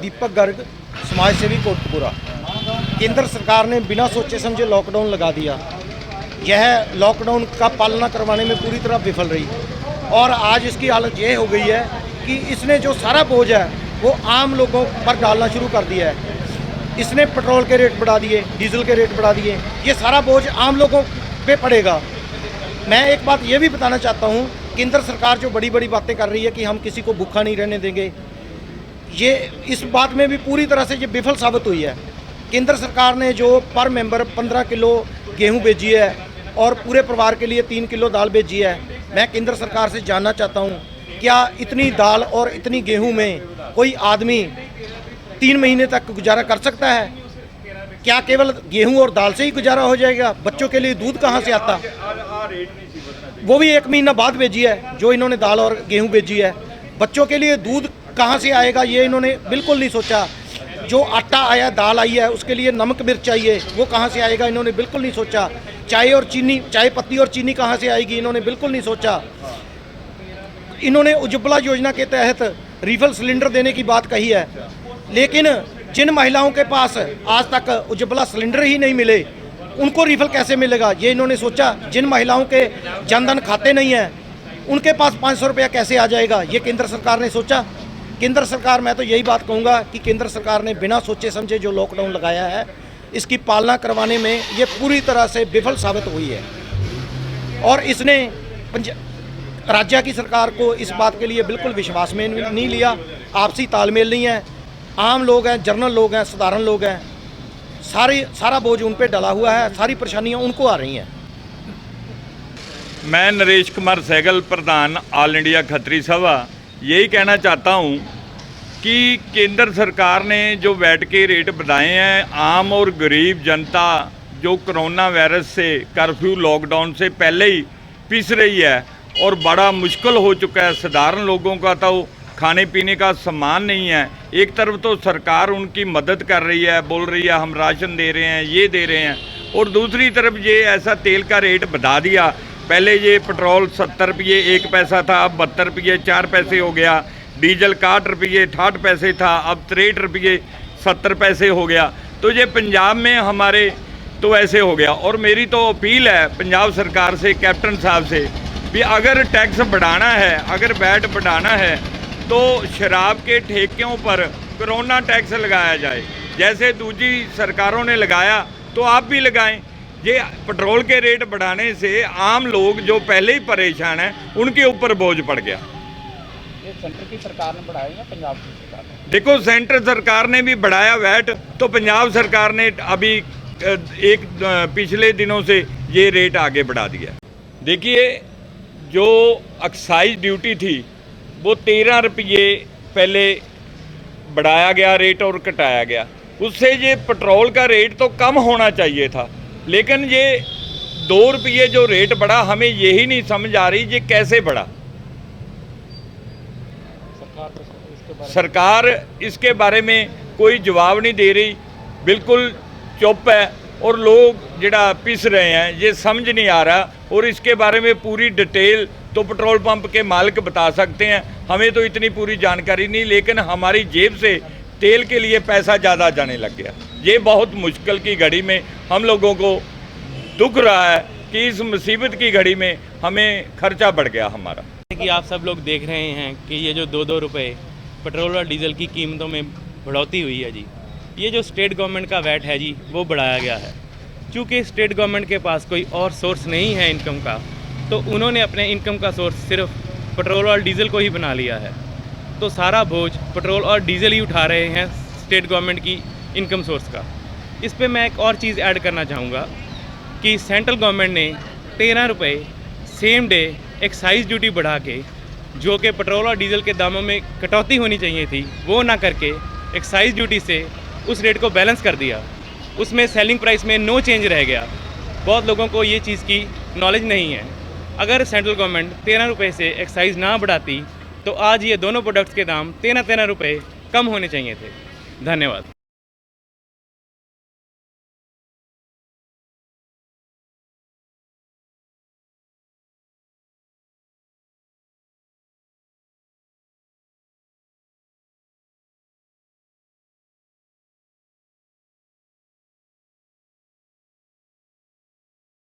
दीपक गर्ग, समाज सेवी कोटपुरा। केंद्र सरकार ने बिना सोचे समझे लॉकडाउन लगा दिया। यह लॉकडाउन का पालना करवाने में पूरी तरह विफल रही और आज इसकी हालत ये हो गई है कि इसने जो सारा बोझ है वो आम लोगों पर डालना शुरू कर दिया है। इसने पेट्रोल के रेट बढ़ा दिए, डीजल के रेट बढ़ा दिए, ये सारा बोझ आम लोगों पे पड़ेगा। मैं एक बात ये भी बताना चाहता हूँ, केंद्र सरकार जो बड़ी बड़ी बातें कर रही है कि हम किसी को भूखा नहीं रहने देंगे, ये इस बात में भी पूरी तरह से ये विफल साबित हुई है। केंद्र सरकार ने जो पर मेंबर 15 किलो गेहूं भेजी है और पूरे परिवार के लिए 3 किलो दाल भेजी है। मैं केंद्र सरकार से जानना चाहता हूं, क्या इतनी दाल और इतनी गेहूं में कोई आदमी 3 महीने तक गुजारा कर सकता है? क्या केवल गेहूं और दाल से ही गुजारा हो जाएगा? बच्चों के लिए दूध कहां से आता? वो भी 1 महीना बाद भेजी है जो इन्होंने दाल और गेहूं भेजी है। बच्चों के लिए दूध कहाँ से आएगा ये इन्होंने बिल्कुल नहीं सोचा। जो आटा आया, दाल आई है, उसके लिए नमक मिर्च चाहिए, वो कहाँ से आएगा इन्होंने बिल्कुल नहीं सोचा। चाय और चीनी, चाय पत्ती और चीनी कहाँ से आएगी इन्होंने बिल्कुल नहीं सोचा। इन्होंने उज्ज्वला योजना के तहत रिफिल सिलेंडर देने की बात कही है, लेकिन जिन महिलाओं के पास आज तक उज्ज्वला सिलेंडर ही नहीं मिले उनको रिफिल कैसे मिलेगा ये इन्होंने सोचा। जिन महिलाओं के जनधन खाते नहीं हैं उनके पास 500 रुपया कैसे आ जाएगा ये केंद्र सरकार ने सोचा। केंद्र सरकार, मैं तो यही बात कहूँगा कि केंद्र सरकार ने बिना सोचे समझे जो लॉकडाउन लगाया है इसकी पालना करवाने में ये पूरी तरह से विफल साबित हुई है और इसने राज्य की सरकार को इस बात के लिए बिल्कुल विश्वास में नहीं लिया। आपसी तालमेल नहीं है। आम लोग हैं, जनरल लोग हैं, साधारण लोग हैं, सारा बोझ उन पर डला हुआ है, सारी परेशानियाँ उनको आ रही हैं। मैं नरेश कुमार सहगल, प्रधान ऑल इंडिया खत्री सभा, यही कहना चाहता हूँ कि केंद्र सरकार ने जो वैट के रेट बढ़ाए हैं, आम और गरीब जनता जो कोरोना वायरस से, कर्फ्यू, लॉकडाउन से पहले ही पिस रही है और बड़ा मुश्किल हो चुका है। साधारण लोगों का तो खाने पीने का सामान नहीं है। एक तरफ तो सरकार उनकी मदद कर रही है, बोल रही है हम राशन दे रहे हैं, ये दे रहे हैं, और दूसरी तरफ ये ऐसा तेल का रेट बढ़ा दिया। पहले ये पेट्रोल 70 रुपये 1 पैसा था, अब 72 रुपये 4 पैसे हो गया। डीजल 61 रुपये 68 पैसे था, अब 63 रुपये 70 पैसे हो गया। तो ये पंजाब में हमारे तो ऐसे हो गया। और मेरी तो अपील है पंजाब सरकार से, कैप्टन साहब से, भी अगर टैक्स बढ़ाना है, अगर वैट बढ़ाना है तो शराब के ठेकों पर कोरोना टैक्स लगाया जाए। जैसे दूसरी सरकारों ने लगाया तो आप भी लगाएं। ये पेट्रोल के रेट बढ़ाने से आम लोग जो पहले ही परेशान हैं उनके ऊपर बोझ पड़ गया। ये सेंटर की सरकार ने बढ़ाया या पंजाब की सरकार ने? देखो, सेंटर सरकार ने भी बढ़ाया वैट, तो पंजाब सरकार ने अभी पिछले दिनों से ये रेट आगे बढ़ा दिया। देखिए, जो एक्साइज ड्यूटी थी वो 13 रुपये पहले बढ़ाया गया रेट और घटाया गया। उससे ये पेट्रोल का रेट तो कम होना चाहिए था, लेकिन ये 2 रुपये जो रेट बढ़ा, हमें यही नहीं समझ आ रही ये कैसे बढ़ा। सरकार इसके बारे में कोई जवाब नहीं दे रही, बिल्कुल चुप है, और लोग जिहड़ा पिस रहे हैं ये समझ नहीं आ रहा। और इसके बारे में पूरी डिटेल तो पेट्रोल पंप के मालिक बता सकते हैं, हमें तो इतनी पूरी जानकारी नहीं, लेकिन हमारी जेब से तेल के लिए पैसा ज़्यादा जाने लग गया। ये बहुत मुश्किल की घड़ी में हम लोगों को दुख रहा है कि इस मुसीबत की घड़ी में हमें खर्चा बढ़ गया हमारा। कि आप सब लोग देख रहे हैं कि ये जो 2-2 रुपये पेट्रोल और डीजल की कीमतों में बढ़ोतरी हुई है जी, ये जो स्टेट गवर्नमेंट का वैट है जी वो बढ़ाया गया है। चूँकि स्टेट गवर्नमेंट के पास कोई और सोर्स नहीं है इनकम का, तो उन्होंने अपने इनकम का सोर्स सिर्फ पेट्रोल और डीजल को ही बना लिया है। तो सारा बोझ पेट्रोल और डीजल ही उठा रहे हैं स्टेट गवर्नमेंट की इनकम सोर्स का। इस पे मैं एक और चीज़ ऐड करना चाहूँगा कि सेंट्रल गवर्नमेंट ने 13 रुपये सेम डे एक्साइज ड्यूटी बढ़ा के, जो कि पेट्रोल और डीजल के दामों में कटौती होनी चाहिए थी, वो ना करके एक्साइज ड्यूटी से उस रेट को बैलेंस कर दिया। उसमें सेलिंग प्राइस में नो चेंज रह गया। बहुत लोगों को ये चीज़ की नॉलेज नहीं है। अगर सेंट्रल गवर्नमेंट 13 रुपये से एक्साइज ना बढ़ाती तो आज ये दोनों प्रोडक्ट्स के दाम 13-13 रुपये कम होने चाहिए थे। धन्यवाद।